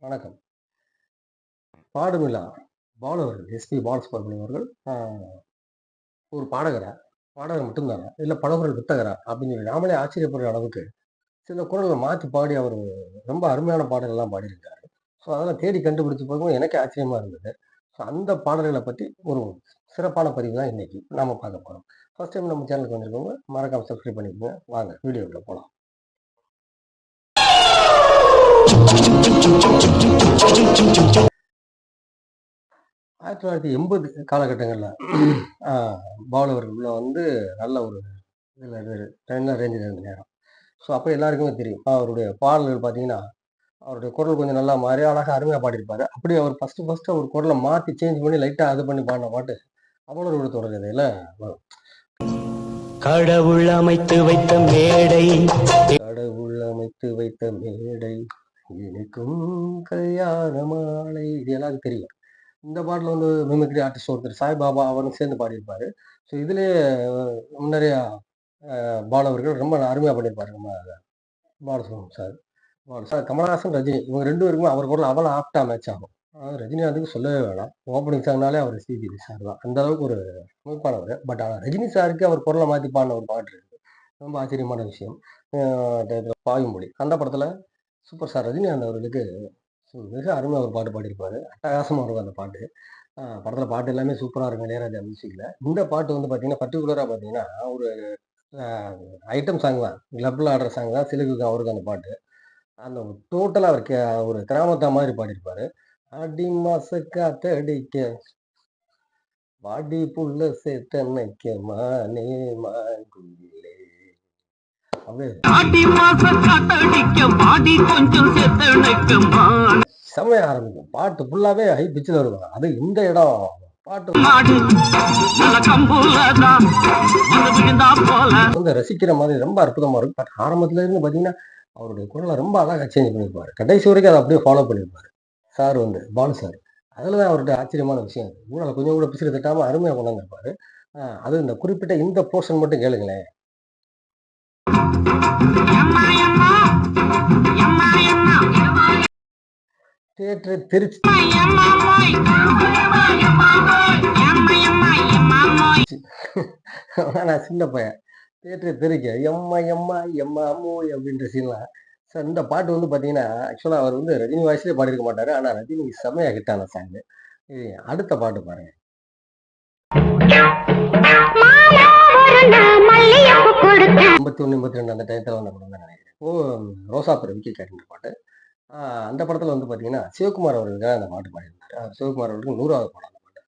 வணக்கம். பாடுமிழா பாலு அவர்கள், எஸ்பி பாலசுப்ரமணியம் அவர்கள் ஒரு பாடகரா? பாடகர் மட்டும் தானா? இல்ல பலகுரல் வித்தகரா? அப்படின்னு சொல்லி நாமளே ஆச்சரியப்படுற அளவுக்கு சில குரல்கள மாத்தி பாடி அவரு ரொம்ப அருமையான பாடல்கள்லாம் பாடியிருக்காரு. ஸோ, அதெல்லாம் தேடி கண்டுபிடிச்சு பார்க்கும்போது எனக்கே ஆச்சரியமா இருந்தது. ஸோ, அந்த பாடல்கள பத்தி ஒரு சிறப்பான பதிவு தான் இன்னைக்கு நாம பார்க்க போறோம். ஃபர்ஸ்ட் டைம் நம்ம சேனலுக்கு வந்திருக்கவங்க மறக்காம சப்ஸ்கிரைப் பண்ணிக்கோங்க. வாங்க வீடியோக்குள்ள போலாம். 1980 காலகட்டங்கள்ல அ பாலு அவர்கள் உள்ள வந்து நல்ல ஒரு இதுல நல்ல ரேஞ்சுல இருந்த நேரம். ஸோ, அப்ப எல்லாருக்குமே தெரியும். அவருடைய பாடல்கள் பார்த்தீங்கன்னா, அவருடைய குரல் கொஞ்சம் நல்லா மாறி அழகா அருமையா பாடியிருப்பாரு. அப்படி அவர் ஃபர்ஸ்ட்டு அவர் குரல மாத்தி சேஞ்ச் பண்ணி லைட்டா அது பண்ணி பாடுன பாட்டு, "அவளோடு ஒரு தொடர் வரும். கடவுள் அமைத்து வைத்த மேடை கடவுள் அமைத்து வைத்த மேடை, இனிக்கும் கல்யாண மாலை" இது எல்லாருக்கும் தெரியும். இந்த பாட்டுல வந்து மிமிக்ரி ஆர்டிஸ்ட் ஒருத்தர் சாய்பாபா அவரும் சேர்ந்து பாடியிருப்பாரு. ஸோ, இதுலயே முன்னரே பாலு அவர்கள் ரொம்ப அருமையா பண்ணியிருப்பாரு. நம்ம பாலசுப்ரமணியம் சார். சார் கமலஹாசன், ரஜினி இவங்க 2 பேருக்குமே அவர் குரல் அவ்வளோ ஆப்ட்டா மேட்ச் ஆகும். ரஜினிகாந்துக்கு சொல்லவே வேணாம். ஓப்பனிங் சாங்னாலே அவர் எஸ்பிபி சார் தான். அந்த அளவுக்கு ஒரு அமைப்பானவரு. பட் ஆனா ரஜினி சாருக்கு அவர் குரல மாத்தி பாடுன ஒரு பாட்டு இருக்கு. ரொம்ப ஆச்சரியமான விஷயம். டைட்டில் பாயுமொழி. அந்த படத்துல சூப்பர் ஸ்டார் ரஜினிகாந்த் அவர்களுக்கு மிக அருமையா ஒரு பாட்டு பாடியிருப்பாரு. அட்டகாசமா இருக்கும் அந்த பாட்டு. படத்துல பாட்டு எல்லாமே சூப்பரா இருக்கும் இளையராஜா மியூசிக்ல. இந்த பாட்டு வந்து பார்த்தீங்கன்னா, பர்ட்டிகுலரா பார்த்தீங்கன்னா, ஒரு அ ஐட்டம் சாங் தான். கிளப்ல ஆடுற சாங் தான். சிலுக்குக்கு அவருக்கு அந்த பாட்டு. அந்த டோட்டலா அவர் ஒரு கிராமத்தா மாதிரி பாடியிருப்பாரு. "அடி மாச காத்தடிக்க, வாடி புள்ள சேத்தன்னைக்க மானே மாங்குயிலே" அப்படியே செம்மையா ஆரம்பிக்கும். பாட்டு ஃபுல்லாவே ஹை பிட்ச்ல இருக்கும். அது இந்த இடம் பாட்டு வந்து ரசிக்கிற மாதிரி ரொம்ப அற்புதமா இருக்கும். பட் ஆரம்பத்துல இருந்து பார்த்தீங்கன்னா, அவருடைய குரல ரொம்ப அழகா சேஞ்ச் பண்ணியிருப்பாரு. கடைசி வரைக்கும் அத அப்படியே ஃபாலோ பண்ணியிருப்பாரு. சார் வந்து பாலு சார். அதுல தான் அவருடைய ஆச்சரியமான விஷயம் அது. ஊழல கொஞ்சம் கூட பிசுறு தட்டாம அருமையா கொண்டாந்துருப்பாரு. அதுவும் இந்த குறிப்பிட்ட இந்த போர்ஷன் மட்டும் கேளுங்களேன். தியேட்டரே தெரிச்சு நான் சின்ன பையன். தியேட்டரே தெறிக்க எம்மா எம்மா எம்மாமோய் அப்படின்ற சீன்லாம். சார் இந்த பாட்டு வந்து பார்த்தீங்கன்னா, ஆக்சுவலா அவர் வந்து ரஜினி வாய்ஸ்லயே பாடியிருக்க மாட்டாரு. ஆனா ரஜினிக்கு செம்மையா ஹிட் ஆன சாங்கு. அடுத்த பாட்டு பாருங்க. 81, 82 அந்த டயத்துல வந்த படம் தான் நினைக்கிறேன். ரோசாப்பூர் விக்கி கேட்டிருந்த பாட்டு. அந்த படத்துல வந்து பார்த்தீங்கன்னா, சிவகுமார் அவர்களுக்காக அந்த பாட்டு பாடியிருந்தாரு. சிவகுமார் அவர்களுக்கு 100வது படம் அந்த பாட்டு.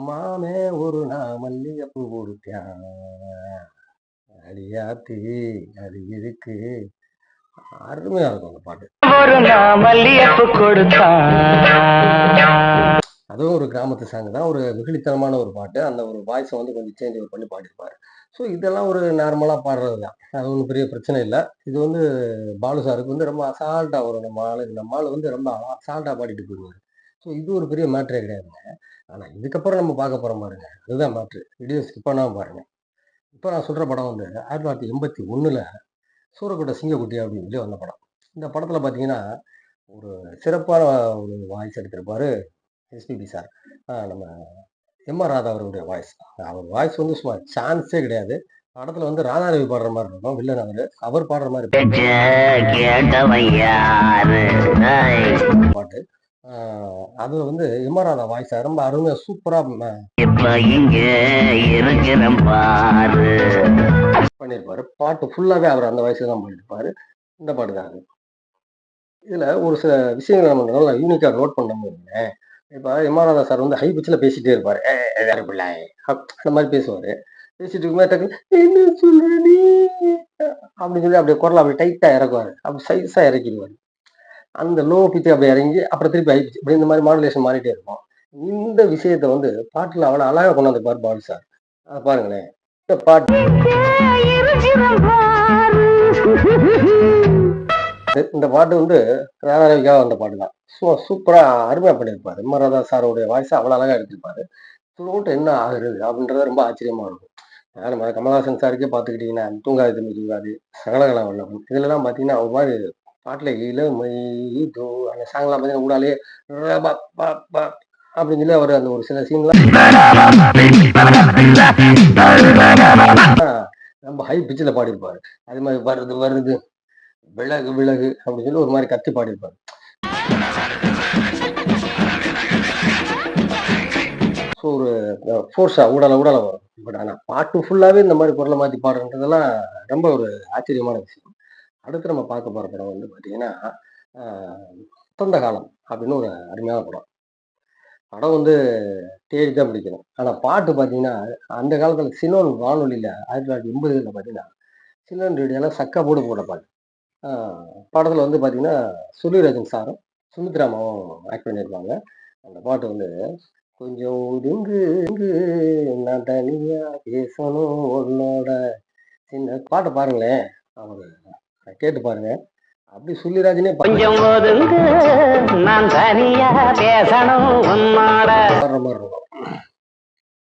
மாமே ஒரு நான் மல்லிகைப்பூ கொடுத்தேன், அடியாத்தி அது இருக்கு. அருமையா இருக்கும் அந்த பாட்டு. அதுவும் ஒரு கிராமத்து சாங் தான். ஒரு வெகுளித்தனமான ஒரு பாட்டு. அந்த ஒரு வாய்ஸ வந்து கொஞ்சம் சேஞ்ச் ஓவர் பண்ணி பாடியிருப்பாரு. ஸோ இதெல்லாம் ஒரு நார்மலா பாடுறது தான். அது ஒண்ணும் பெரிய பிரச்சனை இல்ல. இது வந்து பாலு சாருக்கு வந்து ரொம்ப அசால்ட்டா வரும். நம்ம ஆளு வந்து ரொம்ப அசால்ட்டா பாடிட்டு போயிருவாரு. ஸோ இது ஒரு பெரிய மேட்டரே கிடையாதுங்க. ஆனா இதுக்கப்புறம் நம்ம பார்க்க போறோம் பாருங்க. அதுதான் மேட்ரு. வீடியோ ஸ்கிப் பண்ணாம பாருங்க. இப்ப நான் சொல்ற படம் வந்து 1981ல சூரக்கோட்டை சிங்கக்குட்டி அப்படின்னு சொல்லி வந்த படம். இந்த படத்துல பார்த்தீங்கன்னா, ஒரு சிறப்பான ஒரு வாய்ஸ் எடுத்திருப்பாரு எஸ்பிபி சார். நம்ம எம்.ஆர். ராதா அவர்களுடைய வாய்ஸ். அவர் வாய்ஸ் வந்து சும்மா சான்ஸே கிடையாது. படத்துல வந்து ராதாரவி பாடுற மாரி இருக்கும். வில்லன் அவரு. அவர் பாடுற மாரி பாட்டு. அதுல வந்து எம்.ஆர். ராதா வாய்ஸ ரொம்ப அருமையா சூப்பரா பண்ணியிருப்பாரு. பாட்டு ஃபுல்லாவே அவர் அந்த வாய்ஸ்ல தான் பாடியிருப்பாரு. இந்த பாட்டு தான் அது. இதுல ஒரு சில விஷயங்கள நம்ம நல்லா யூனிக்கா நோட் பண்ணோம்னு வைங்களேன். இப்ப எம்.ஆர். ராதா சார் வந்து ஹை பிட்ச்ல பேசிட்டே இருப்பாரு. வேற பிள்ளாய் அந்த மாரி பேசுவாரு. பேசிட்டு இருக்கும்போது டக்குனு "என்ன சொல்ற நீ" அப்படின்னு சொல்லி அப்படியே குரல அப்படியே டைட்டா இறக்குவாரு. அப்படி சைஸா இறக்கிருவாரு. அந்த லோ பிட்ச் அப்படியே இறங்கி, அப்புறம் திருப்பி ஹை பிட்ச் இப்படி இந்த மாரி மாடுலேஷன் மாறிட்டே இருக்கும். இந்த விஷயத்த வந்து பாட்டுல அவ்வளவு அழகா கொண்டாந்துருப்பாரு பாலு சார். அத பாருங்களேன். இந்த பாட்டு இந்த பாட்டு வந்து ராதாரவிக்காக வந்த பாட்டு தான். சூப்பரா அருமையா பண்ணியிருப்பாரு. எம்.ஆர். ராதா சாருடைய வாய்ஸ அவ்வளவு அழகா எடுத்திருப்பாரு. த்ரூஅவுட் என்ன ஆகுறது அப்படின்றது ரொம்ப ஆச்சரியமா இருக்கும். நம்ம கமலஹாசன் சாருக்கே பார்த்துக்கிட்டீங்கன்னா, "தூங்காது தம்பி தூங்காது", "சகலகலா வல்லவன்" இதுலலாம் பார்த்தீங்கன்னா, ஒரு மாரி பாட்டுல இளமை இதோ அந்த சாங்லாம் பார்த்தீங்கன்னா ஊடாலே அப்படின்னு சொல்லி அவர் அந்த ஒரு சில சீன்லாம் ரொம்ப ஹை பிச்சில் பாடியிருப்பாரு. அது மாதிரி வருது வருது விலகு விலகு அப்படின்னு சொல்லி ஒரு மாதிரி கத்தி பாடியிருப்பாரு. ஸோ ஒரு ஃபோர்ஸா ஊடால ஊடால வரும். பட் ஆனா பாட்டு ஃபுல்லாவே இந்த மாதிரி குரலை மாத்தி பாடுறன்றதெல்லாம் ரொம்ப ஒரு ஆச்சரியமான விஷயம். அடுத்து நம்ம பார்க்க போற படம் வந்து பார்த்தீங்கன்னா, அ "வசந்த காலம்" அப்படின்னு ஒரு அருமையான படம். படம் வந்து தேடி தான் பிடிக்கணும். ஆனா பாட்டு பார்த்தீங்கன்னா, அந்த காலத்துல சிலோன் வானொலியில 1980கள்ல பார்த்தீங்கன்னா, சிலோன் ரேடியோல சக்கா போடு போட்ட பாட்டு. ஆ படத்துல வந்து பார்த்தீங்கன்னா, சுருளிராஜன் சாரும், சுமித்ரா அம்மாவும் ஆக்ட் பண்ணியிருப்பாங்க. அந்த பாட்டு வந்து கொஞ்சம் ஒதுங்கு நான் தனியா பேசணும் உன்னோட சின்ன பாட்ட பாருங்களேன். அவரு கேட்டு பாருங்க. அப்படி சுருளிராஜனே கொஞ்சம் ஒதுங்கு நான் தனியா பேசணும் உன்னோட. பாடுற மாரி இருக்கும்.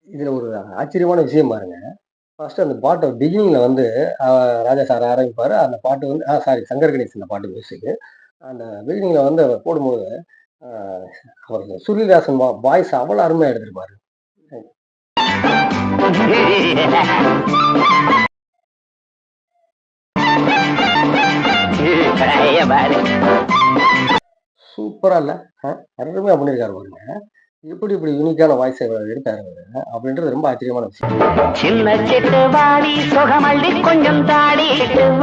இதுல ஒரு ஆச்சரியமான விஷயம் பாருங்க. ஃபர்ஸ்ட் அந்த பாட்ட பிகினிங்ல வந்து அ ராஜா சார் ஆரம்பிப்பாரு. அந்த பாட்டு வந்து சாரி சங்கர் கணேசன் அந்த பாட்டு மியூசிக்கு. அந்த பிகினிங்ல வந்து அவர் போடும்போது, அ அவர் சுருளிதாசன் வாய்ஸ் அவ்வளோ அருமையா எடுத்திருப்பாரு. பாரு சூப்பரா இல்ல? அருமையா பண்ணியிருக்காரு பாருங்க. எப்படி இப்படி யூனிக்கான வாய்ஸ எடுத்தாரு அவரு, அப்படின்றது ரொம்ப ஆச்சரியமான விஷயம். சின்ன சிட்டு வாடி சுகமள்ளி கொஞ்சம் தாடி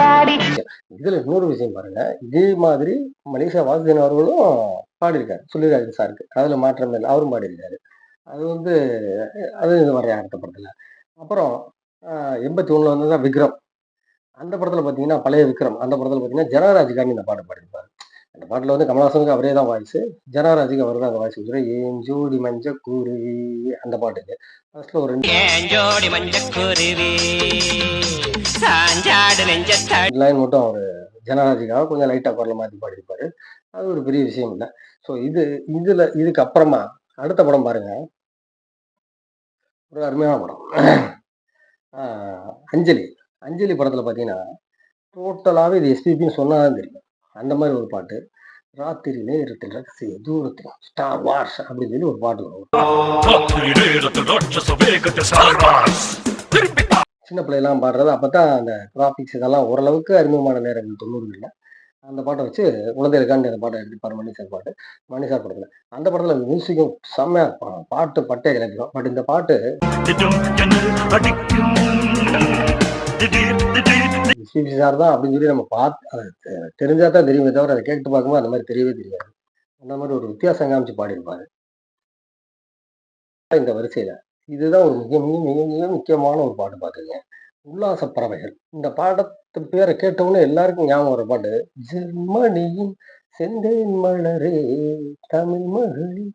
வாடி. இதுல இன்னொரு விஷயம் பாருங்க. இதே மாதிரி மலேசியா வாசுதேவன் அவர்களும் பாடியிருக்காரு. சுருளிராஜன் சாருக்கு. அதுல மாற்றமே இல்ல. அவரும் பாடியிருக்காரு. அது வந்து அது இது வர அடுத்த படத்துல. அப்புறம் அ 81ல வந்தது தான் விக்ரம். அந்த படத்துல பார்த்தீங்கன்னா, பழைய விக்ரம். அந்த படத்துல பார்த்தீங்கன்னா, ஜனகராஜுக்காண்டி இந்த பாட்டு பாடியிருப்பாரு. அந்த பாட்டுல வந்து கமலஹாசனுக்கு அவரே தான் வாய்ஸு. ஜனகராஜுக்கு அவரு தான் அந்த வாய்ஸ் குடுக்குறாரு. "ஏன் ஜோடி மஞ்ச குருவி" அந்த பாட்டுக்கு. ஃபர்ஸ்ட்ல ஒரு 2 ஏன் ஜோடி மஞ்ச குருவி சாஞ்சாடு நெஞ்சத்தாடு. லைன் மட்டும் அவரு ஜனகராஜுக்காக கொஞ்சம் லைட்டா குரல மாத்தி பாடியிருப்பாரு. அது ஒரு பெரிய விஷயம் இல்ல. ஸோ இதுக்கு அப்புறமா அடுத்த படம் பாருங்க. ஒரு அருமையான படம். ஆ அஞ்சலி. அஞ்சலி படத்துல பார்த்தீங்கன்னா, டோட்டலாவே இது எஸ்பிபின்னு சொன்னா தான் தெரியும். அந்த மாரி ஒரு பாட்டு. ராத்திரி நேரத்தில் ரகசிய தூரத்தில் ஸ்டார் வார்ஸ் அப்படின்னு சொல்லி ஒரு பாட்டு வரும். சின்ன பிள்ளைலாம் பாடுறது அப்பதான் அந்த கிராபிக்ஸ் இதெல்லாம் ஓரளவுக்கு அறிமுகமான நேரங்கள் 90கள்ல. அந்த பாட்ட வச்சு குழந்தைகளுக்காண்டி அந்த பாட்ட எடுத்திருப்பாரு மணி சார் பாட்டு. மணி சார் படத்துல. அந்த படத்துல மியூசிக்கும் செம்மையா பாட்டு பட்டைய கிளப்பிடும். பட் இந்த பாட்டு எஸ்பிபி சார் தான் அப்படின்னு சொல்லி நம்ம அது தெரிஞ்சா தான் தெரியுமே தவிர, அத கேட்டு பார்க்கும்போது அந்த மாரி தெரியவே தெரியாது. அந்த மாரி ஒரு வித்தியாசம் காமிச்சு பாடியிருப்பாரு. இந்த வரிசையில. இதுதான் ஒரு மிக மிக மிக மிக முக்கியமான ஒரு பாட்டு பாத்துக்கங்க. உல்லாச பறவைகள். இந்த பாடத்து பேர கேட்டவுனே எல்லாருக்கும் ஞாபகம் வர பாட்டு, "ஜெர்மனியின் செந்தேன் மலரே, தமிழ் மகளே,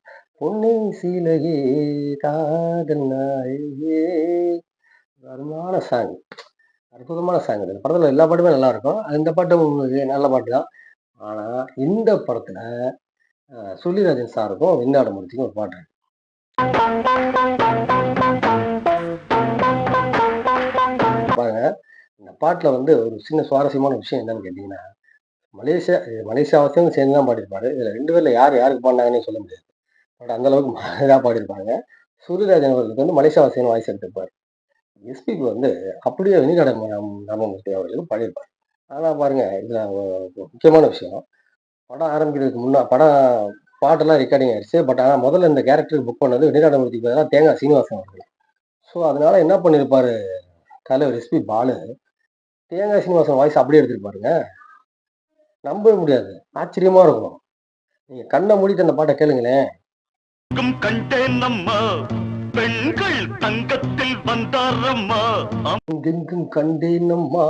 பொன்னே சிலையே, காதல் நாயகியே." அருமையான சாங். அற்புதமான சாங். இந்த படத்துல எல்லா பாட்டுமே நல்லாருக்கும். இந்த பாட்டும் நல்ல பாட்டு தான். ஆனா, இந்த படத்துல சுருளிராஜன் சாருக்கும், வெண்ணிலாட மூர்த்திக்கும் ஒரு பாட்டு இருக்கு. பாருங்க, இந்த பாட்டுல வந்து ஒரு சின்ன சுவாரஸ்யமான விஷயம் என்னன்னு கேட்டீங்கன்னா, மலேசியா வாசியும் சேர்ந்து தான் பாடியிருப்பாரு. இதுல 2 பேர்ல யாருக்கு பாடுனாங்கன்னே சொல்ல முடியாது. பட் அந்த அளவுக்கு இதா பாடியிருப்பாங்க. சூரியராஜன் அவர்களுக்கு வந்து மலேசியா வாசின்னு வாய்ஸ் எடுத்திருப்பாரு. எஸ்பிபி வந்து அப்படியே வெண்ணிலாட ராமமூர்த்தி அவர்களுக்கு பாடியிருப்பாரு. ஆனா பாருங்க, இதுல முக்கியமான விஷயம். படம் ஆரம்பிக்கிறதுக்கு படம் பாட்டெல்லாம் ரெக்கார்டிங் ஆயிடுச்சு. பட் ஆனா முதல்ல இந்த கேரக்டருக்கு புக் பண்ணது வெண்ணிலாடமூர்த்திக்கு பதிலா தேங்காய் சீனிவாசன் அவர்கள். ஸோ அதனால என்ன பண்ணியிருப்பாரு தலைவர் எஸ்பி பாலு, தேங்காய் சீனிவாசன் வாய்ஸ் அப்படியே எடுத்திருப்பாருங்க. நம்பவே முடியாது. ஆச்சரியமா இருக்கும். நீங்க கண்ண மூடிட்டு அந்த பாட்ட கேளுங்களேன். கண்டேனம்மா பெண்கள் தங்கத்தில் வந்தாரம்மா. எங்கெங்கும் கண்டேனம்மா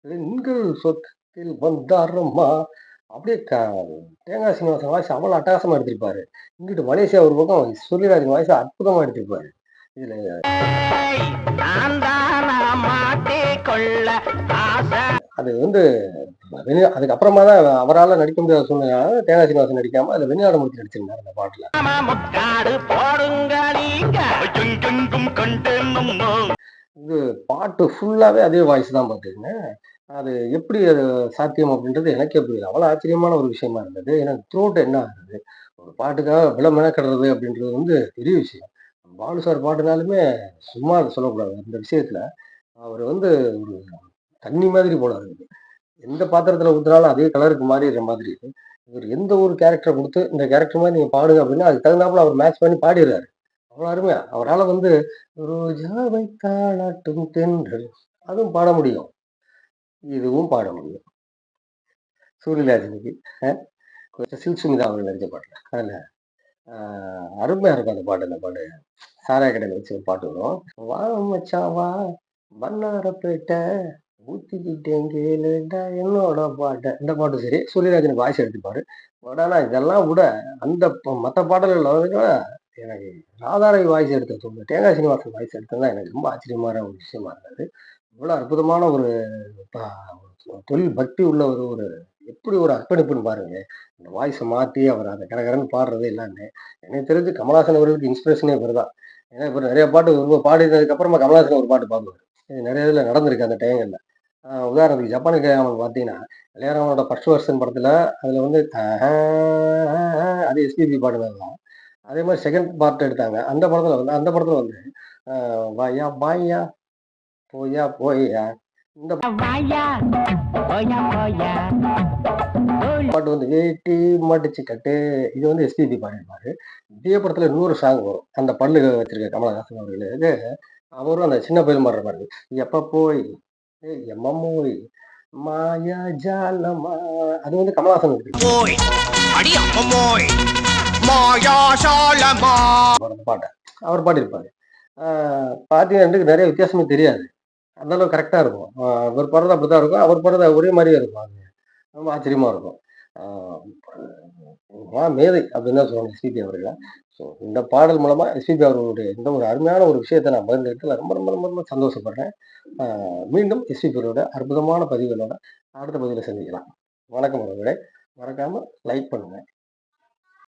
பெண்கள் சொர்க்கத்தில் வந்தாரம்மா. அப்படியே தேங்காய் சீனிவாசன் வாய்ஸ் அவ்வளோ அட்டகாசமா எடுத்திருப்பாரு. இங்கிட்டு மலேசியா ஒரு பக்கம் சூரியராஜன் வாய்ஸ் அற்புதமா எடுத்திருப்பாரு. இதுல நான் தானா மாட்டே கொள்ள ஆசை. அது வந்து அதுக்கப்புறமா தான் அவரால நடிக்க முடியாத சூழ்நிலையால தேங்காய் சீனிவாசன் நடிக்காம அதுல வெண்ணிலாடமூர்த்தி நடிச்சிருந்தாரு அந்த பாட்டுல. முக்காடு போடுங்களீங்க. எங்கெங்கும் கண்டேனம்மா. இது பாட்டு ஃபுல்லாவே அதே வாய்ஸ் தான் பாத்துக்கங்க. அது எப்படி அது சாத்தியம் அப்படின்றது எனக்கே புரியல. அவ்வளோ ஆச்சரியமான ஒரு விஷயமா இருந்தது. ஏன்னா த்ரோட் என்ன ஆகுது? ஒரு பாட்டுக்காக இவ்வளோ மெனக்கெடுறது அப்படின்றது வந்து பெரிய விஷயம். பாலு சார் பாட்டுனாலுமே சும்மா அத சொல்லக்கூடாது. அந்த விஷயத்துல அவரு வந்து ஒரு தண்ணி மாதிரி போல இருக்கு. எந்த பாத்திரத்துல ஊத்துனாலும் அதே கலருக்கு மாறிடுற மாதிரி, இவரு எந்த ஒரு கேரக்டர குடுத்து, இந்த கேரக்டர் மாரி நீங்க பாடுங்க அப்படின்னா, அதுக்கு தகுந்தாப்புல அவர் மேட்ச் பண்ணி பாடிர்றாரு. அவ்வளோ அருமையா. அவரால வந்து ரோஜாவை தாலாட்டும் தென்றல் அதுவும் பாட முடியும். இதுவும் பாட முடியும். சூரியராஜனுக்கு அ சில்க் சுமிதா அவர்கள் நடிச்ச பாட்டுல. அதுல அ அருமையா இருக்கும் அந்த பாட்டு. அந்த பாட்டு சாராய கடையில வச்சு ஒரு பாட்டு வரும். "வா மச்சான் வா வண்ணாரப்பேட்டை ஊத்திக்கிட்டேன் கேளுடா என்னோட பாட்ட." இந்த பாட்டும் சரி, சூரியராஜன் வாய்ஸ் எடுத்துப்பாரு. பட் ஆனா இதெல்லாம் விட அந்த மத்த பாடல்கள்ல விட எனக்கு ராதாரவி வாய்ஸ் எடுத்தது, தேங்காய் சீனிவாசன் வாய்ஸ் எடுத்தது தான் எனக்கு ரொம்ப ஆச்சரியமான ஒரு விஷயமா இருந்தது. இவ்வளோ அற்புதமான ஒரு ப தொழில் பக்தி உள்ள ஒரு ஒரு எப்படி ஒரு அர்ப்பணிப்புன்னு பாருங்களேன். அந்த வாய்ஸ மாத்தி அவர் அத கரகரன்னு பாடுறது எல்லாமே. எனக்கு தெரிஞ்சு கமலஹாசன் அவர்களுக்கு இன்ஸ்பிரேஷனே இவரு தான். ஏன்னா இப்ப நெறைய பாட்டு இவரு பாடினதுக்கு அப்புறமா கமலஹாசன் ஒரு பாட்டு பாடுவாரு. இது நெறைய இதுல நடந்திருக்கு அந்த டயங்கள்ல. உதாரணத்துக்கு ஜப்பான் கல்யாணம் பார்த்தீங்கன்னா, இளையராஜாவோட ஃபர்ஸ்ட் வெர்ஷன் படத்துல அதுல வந்து அது எஸ்பிபி பாடுனது தான். அதே மாரி செகண்ட் பார்ட் எடுத்தாங்க. அந்த படத்துல வந்து வாயா பாயா போயா போயா இந்த வாயா போயா போயா பாட்டு வந்து வேட்டி மடிச்சு கட்டு இது வந்து எஸ்பிபி பாடியிருப்பாரு. இதே படத்துல இன்னொரு சாங் வரும். அந்த பல்லு வச்சிருக்க கமலஹாசன் அவர்களு. இது அவரும் அந்த சின்ன பயல் மாரி இருப்பாரு. எப்ப போய் எம்மம்மோய் மாயா ஜாலமா அது வந்து கமலஹாசன் இருக்கு. ஓய் அடி அம்மோய் மாயாசாலமா அந்த பாட்ட. அவர் பாடியிருப்பாரு. ஆ பார்த்தீங்கன்னா 2க்கும் நெறைய வித்தியாசமே தெரியாது. அந்த அளவுக்கு கரெக்ட்டா இருக்கும். இவர் பாடுறது அப்படித்தான் இருக்கும். அவர் பாடுறது ஒரே மாரியே இருக்கும். அது ரொம்ப ஆச்சரியமா இருக்கும். ஆ மேதை அப்படின்னு தான் சொல்லணும் எஸ்பிபி அவர்கள. ஸோ இந்த பாடல் மூலமா எஸ்பிபி அவர்களுடைய இந்த ஒரு அருமையான ஒரு விஷயத்த நான் பகிர்ந்துக்கிட்டதுல ரொம்ப ரொம்ப ரொம்ப ரொம்ப சந்தோஷப்படுறேன். ஆ மீண்டும் எஸ்பிபியோட அற்புதமான பதிவுகளோட அடுத்த பதிவுல சந்திக்கலாம். வணக்கம் உறவுகளே! மறக்காம லைக் பண்ணுங்க.